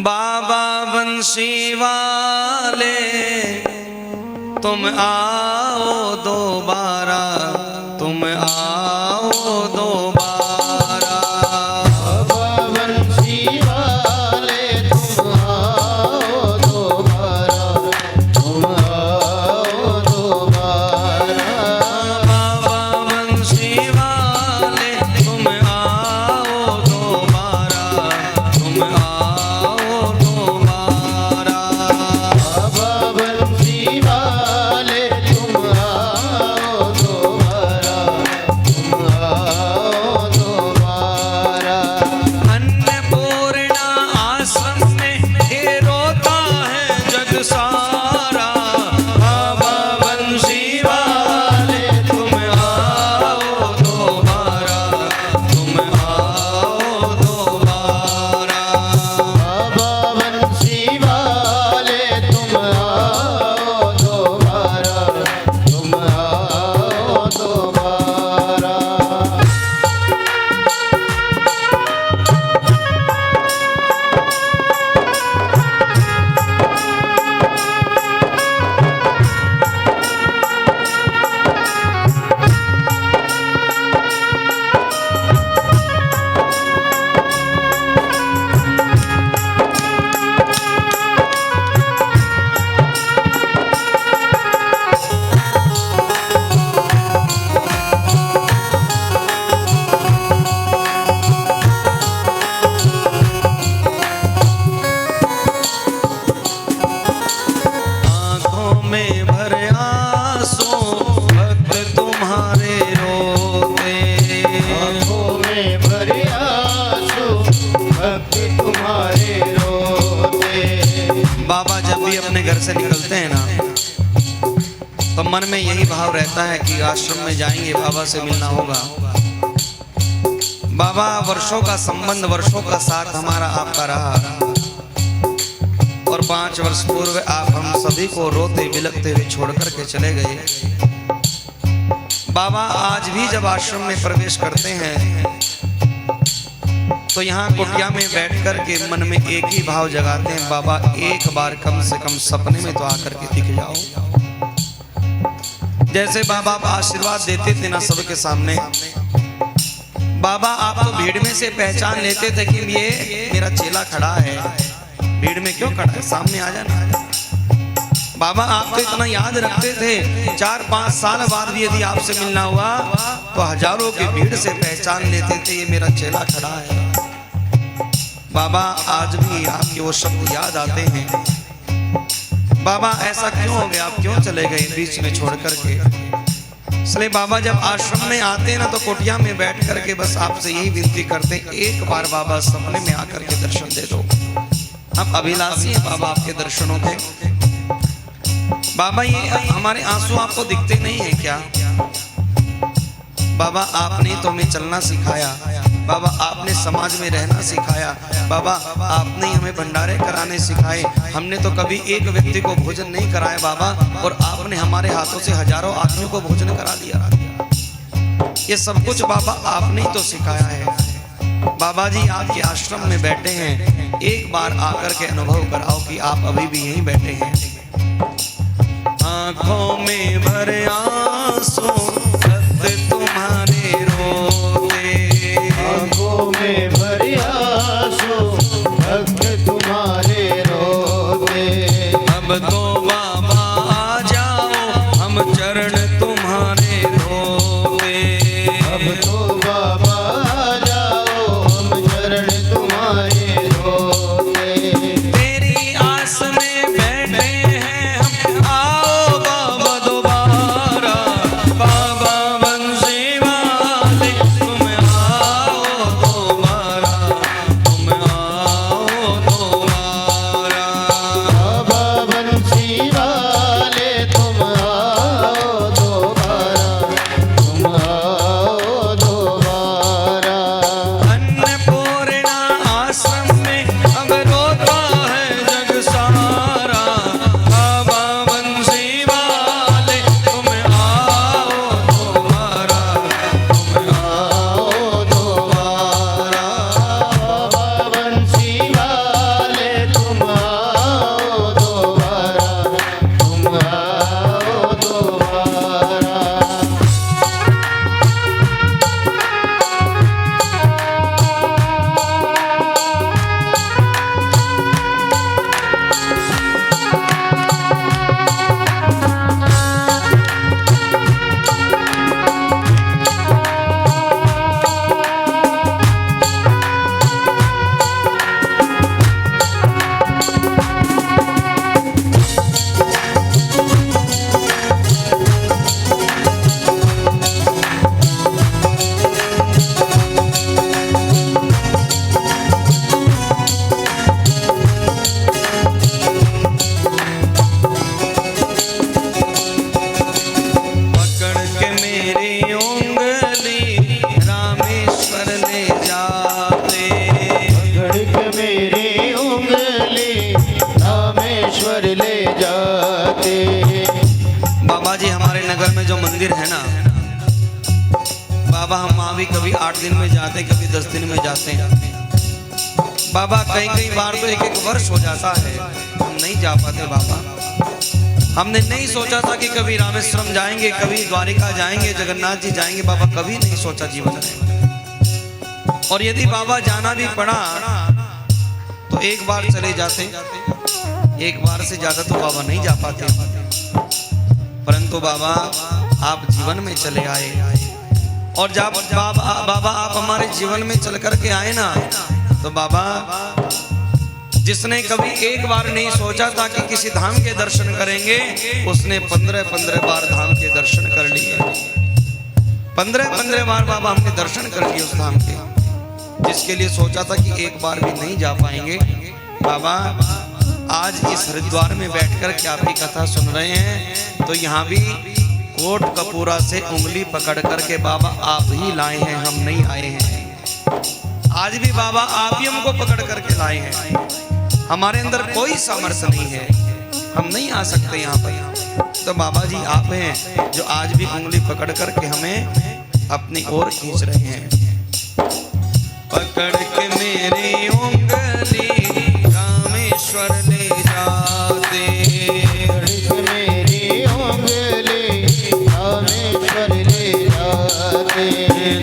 बाबा बंसी वाले तुम आओ दोबारा, तुम आओ दोबारा। बाबा बंसी वाले तुम आओ दोबारा, तुम आओ दोबारा। बाबा बंसी वाले तुम आओ दोबारा, तुम आओ दोबारा। बाबा बंसी वाले तुम आओ दोबारा, तुम आओ दोबारा। अन्नपूर्णा आश्रम में ये रोता है जग सारा। बाबा बंसी वाले तुम आओ दोबारा, तुम आओ दोबारा। बाबा बंसी वाले तुम आओ दोबारा, तुम आओ दोबारा। आँखों में भर आंसू भक्त तुम्हारे रोते। आँखों में भरे आंसू भक्त तुम्हारे रोते। बाबा जब भी अपने घर से निकलते हैं ना तो मन में यही भाव रहता है कि आश्रम में जाएंगे, बाबा से मिलना होगा। बाबा वर्षों का संबंध, वर्षों का साथ हमारा आपका रहा और 5 वर्ष पूर्व आप हम सभी को रोते बिलखते हुए छोड़ करके चले गए। बाबा आज भी जब आश्रम में प्रवेश करते हैं तो यहाँ कुटिया में बैठ कर के मन में एक ही भाव जगाते हैं, बाबा एक बार कम से कम सपने में तो आकर के दिख जाओ। जैसे बाबा आप आशीर्वाद देते थे ना सबके सामने, बाबा आप तो भीड़ में से पहचान लेते थे कि ये मेरा चेला खड़ा है, भीड़ में क्यों खड़ा है, सामने आ जाना। बाबा आप तो इतना याद रखते थे, 4-5 साल बाद भी यदि आपसे मिलना हुआ तो हजारों की भीड़ से पहचान लेते थे ये मेरा चेला खड़ा है। बाबा आज भी आपके वो शब्द याद आते हैं। बाबा ऐसा क्यों हो गया, आप क्यों चले गए बीच में छोड़ करके। इसलिए बाबा जब आश्रम में आते हैं ना तो कुटिया में बैठ करके बस आपसे यही विनती करते हैं, एक बार बाबा सपने में आकर के दर्शन दे दो। हम अभिलाषी हैं बाबा आपके दर्शनों के। बाबा ये हमारे आंसू आपको दिखते नहीं है क्या? बाबा आपने तो हमें चलना सिखाया, बाबा आपने समाज में रहना सिखाया, बाबा आपने हमें भंडारे कराने सिखाए। हमने तो कभी एक व्यक्ति को भोजन नहीं कराया बाबा, और आपने हमारे हाथों से हजारों आदमियों को भोजन करा दिया। ये सब कुछ बाबा आपने ही तो सिखाया है। बाबा जी आपके आश्रम में बैठे हैं, एक बार आकर के अनुभव कराओ कि आप अभी भी यहीं बैठे हैं। आँखों में भरे आंसू भक्त तुम्हारे रोते। आँखों में भरे आंसू भक्त तुम्हारे रोते। अब तो बाबा आ जाओ हम चरण तुम्हारे धोते। अब तो बाबा आ जाओ हम चरण तुम्हारे रोते। तेरी आस में बैठे हैं हम, आओ बाबा दोबारा। बाबा हम वहाँ भी कभी 8 दिन में जाते, कभी 10 दिन में जाते हैं बाबा। कई कई बार तो 1-1 वर्ष हो जाता है, हम नहीं जा पाते बाबा। हमने नहीं सोचा था कि कभी रामेश्वरम जाएंगे, कभी द्वारिका जाएंगे, जगन्नाथ जी जाएंगे बाबा, कभी नहीं सोचा जीवन में। और यदि बाबा जाना भी पड़ा तो एक बार चले जाते, एक बार से ज्यादा तो बाबा नहीं जा पाते। परंतु बाबा आप जीवन में चले आए, और जब बाबा आप हमारे जीवन में चल करके आए ना, तो बाबा जिसने कभी एक बार नहीं सोचा था कि किसी धाम के दर्शन करेंगे, उसने 15-15 बार धाम के दर्शन कर लिए। 15-15 बार बाबा हमने दर्शन कर लिए उस धाम के, जिसके लिए सोचा था कि एक बार भी नहीं जा पाएंगे। बाबा आज इस हरिद्वार में बैठकर के आपकी कथा सुन रहे हैं, तो यहाँ भी कोट कपूरा से उंगली पकड़ करके बाबा आप ही लाए हैं, हम नहीं आए हैं। आज भी बाबा आप ही हमको पकड़ करके लाए हैं, हमारे अंदर कोई सामर्थ्य नहीं है, हम नहीं आ सकते यहाँ पर। तो बाबा जी आप हैं जो आज भी उंगली पकड़ करके हमें अपनी ओर खींच रहे हैं। पकड़ के मेरी उंगली रामेश्वर ले जाते, मेरी उंगली रामेश्वर ले जाते,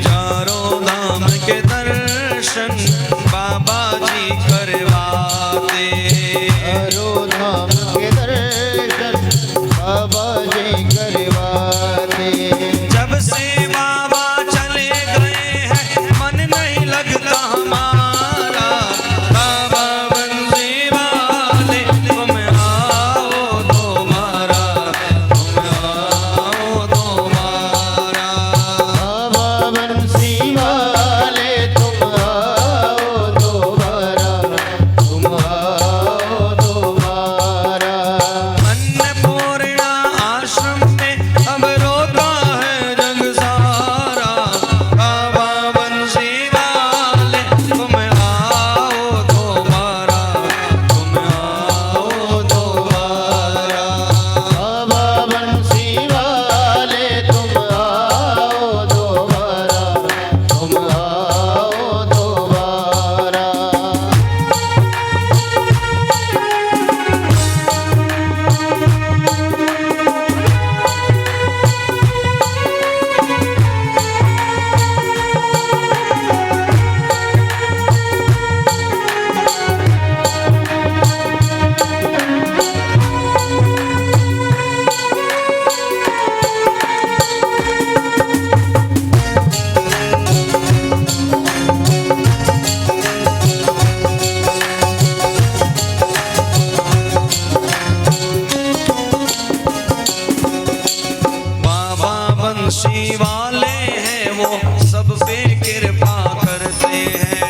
चारों धाम के दर्शन बाबा जी करवाते, चारों धाम के दर्शन बाबा जी करवाते। जब से बाबा चले गए हैं मन नहीं लगता हमारा, बाबा बंसी वाले तुम आओ दोबारा, तुम आओ दोबारा, बाबा बंसी वाले तुम आओ दोबारा, तुम आओ दोबारा। अन्नपूर्णा आश्रम में अब रोता है जग सारा, बाबा बंसी वाले तुम आओ दोबारा, तुम आओ दोबारा, बाबा बंसी वाले तुम आओ दोबारा, तुम आओ दोबारा। बाबा बंसी वाले हैं वो सब पे कृपा करते हैं,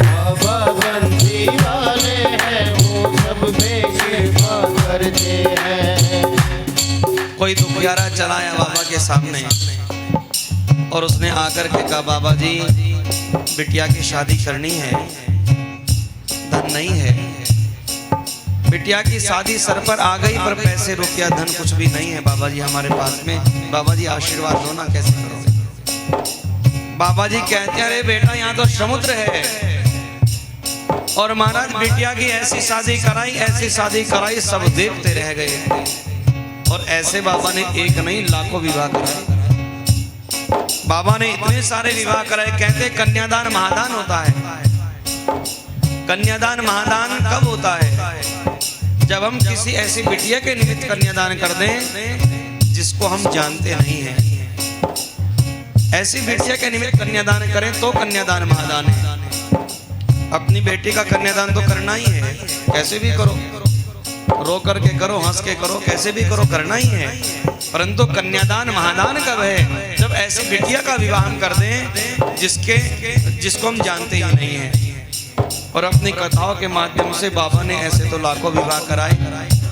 बाबा बंसी वाले हैं वो सब पे कृपा करते हैं। कोई दुखियारा चला आया बाबा के सामने और उसने आकर के कहा बाबा जी बिटिया की शादी करनी है, धन नहीं है, बिटिया की शादी सर पर आ गई पर पैसे रुपया धन कुछ भी नहीं है बाबा जी हमारे पास में, बाबा जी आशीर्वाद दो ना, कैसे करोगे। बाबा जी कहते हैं अरे बेटा यहाँ तो समुद्र है, और महाराज बिटिया की ऐसी शादी कराई, ऐसी शादी कराई, सब देखते रह गए। और ऐसे बाबा ने एक नहीं लाखों विवाह कराए, बाबा ने इतने सारे विवाह कराए। कहते कन्यादान महादान होता है। कन्यादान महादान कब होता है? जब हम किसी ऐसी बिटिया के निमित्त कन्यादान कर दें जिसको हम जानते नहीं हैं, ऐसी बिटिया के निमित्त कन्यादान करें तो कन्यादान महादान है। अपनी बेटी का कन्यादान तो करना ही है, कैसे भी करो, रो करके करो, हंस के करो, कैसे भी करो, करना ही है। परंतु कन्यादान महादान कब है? जब ऐसी बिटिया का विवाह हम कर दें जिसको हम जानते ही नहीं हैं। और अपनी कथाओं के माध्यम से बाबा ने ऐसे तो लाखों विवाह कराए,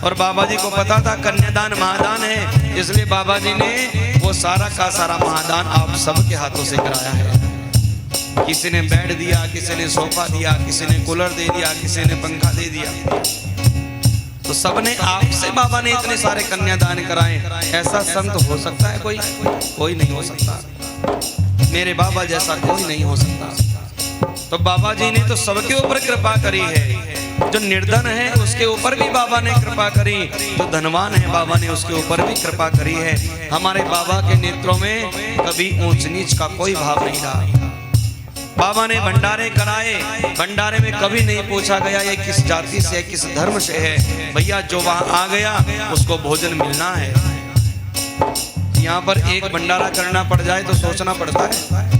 और बाबा जी को पता था कन्यादान महादान है, इसलिए बाबा जी ने वो सारा का सारा महादान आप सबके हाथों से कराया है। किसी ने बेड दिया, किसी ने सोफा दिया, किसी ने कूलर दे दिया, किसी ने पंखा दे दिया, तो सबने आपसे बाबा ने इतने सारे कन्यादान कराए। ऐसा संत हो सकता है कोई? कोई नहीं हो सकता। मेरे बाबा जैसा कोई नहीं हो सकता। तो बाबा जी ने तो सबके ऊपर कृपा करी है। जो निर्धन है उसके ऊपर भी बाबा ने कृपा करी, जो धनवान है बाबा ने उसके ऊपर भी कृपा करी है। हमारे बाबा के नेत्रों में कभी ऊंच नीच का कोई भाव नहीं रहा। बाबा ने भंडारे कराए, भंडारे में कभी नहीं पूछा गया ये किस जाति से है, किस धर्म से है। भैया जो वहां आ गया उसको भोजन मिलना है। यहाँ पर एक भंडारा करना पड़ जाए तो सोचना पड़ता है।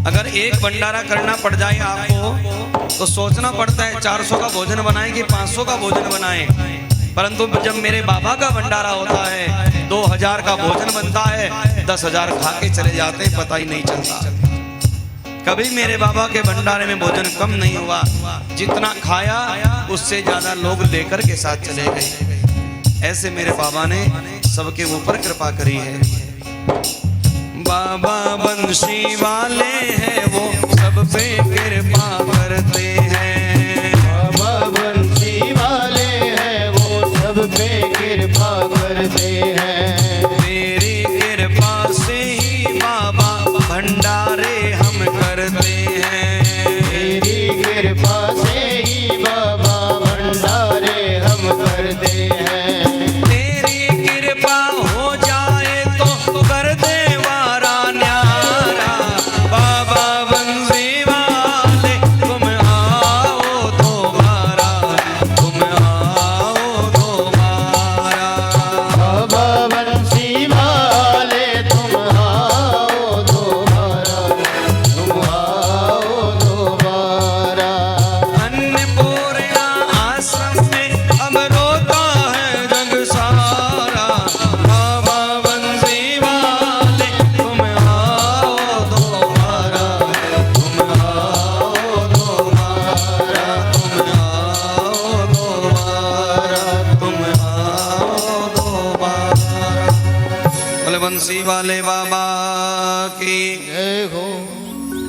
अगर एक भंडारा करना पड़ जाए आपको तो सोचना पड़ता है 400 का भोजन बनाएं कि 500 का भोजन बनाएं। परंतु जब मेरे बाबा का भंडारा होता है 2000 का भोजन बनता है, 10,000 खा के चले जाते हैं, पता ही नहीं चलता। कभी मेरे बाबा के भंडारे में भोजन कम नहीं हुआ। जितना खाया उससे ज्यादा लोग लेकर के साथ चले गए। ऐसे मेरे बाबा ने सबके ऊपर कृपा करी है। बाबा बंसी वाले हैं वो सब पे कृपा करते हैं। बाबा बंसी वाले हैं वो सब पे कृपा करते हैं। मेरी कृपा से ही बाबा भंडारे हम करते हैं। मेरी कृपा से ही बाबा भंडारे हम करते हैं। तेरी कृपा हो जाए तो कर दे वारा न्यारा। बाबा बंसी वाले तुम आओ दोबारा, तुम आओ दोबारा। बाबा बंसी वाले तुम आओ दोबारा, तुम आओ दोबारा। अन्नपूर्णा आश्रम में अब रोता है जग सारा। बाबा बंसी वाले तुम आओ दोबारा, तुम आओ दोबारा, तुम आओ दोबारा, तुम आओ दोबारा। बोले बंसी वाले बाबा की जय हो।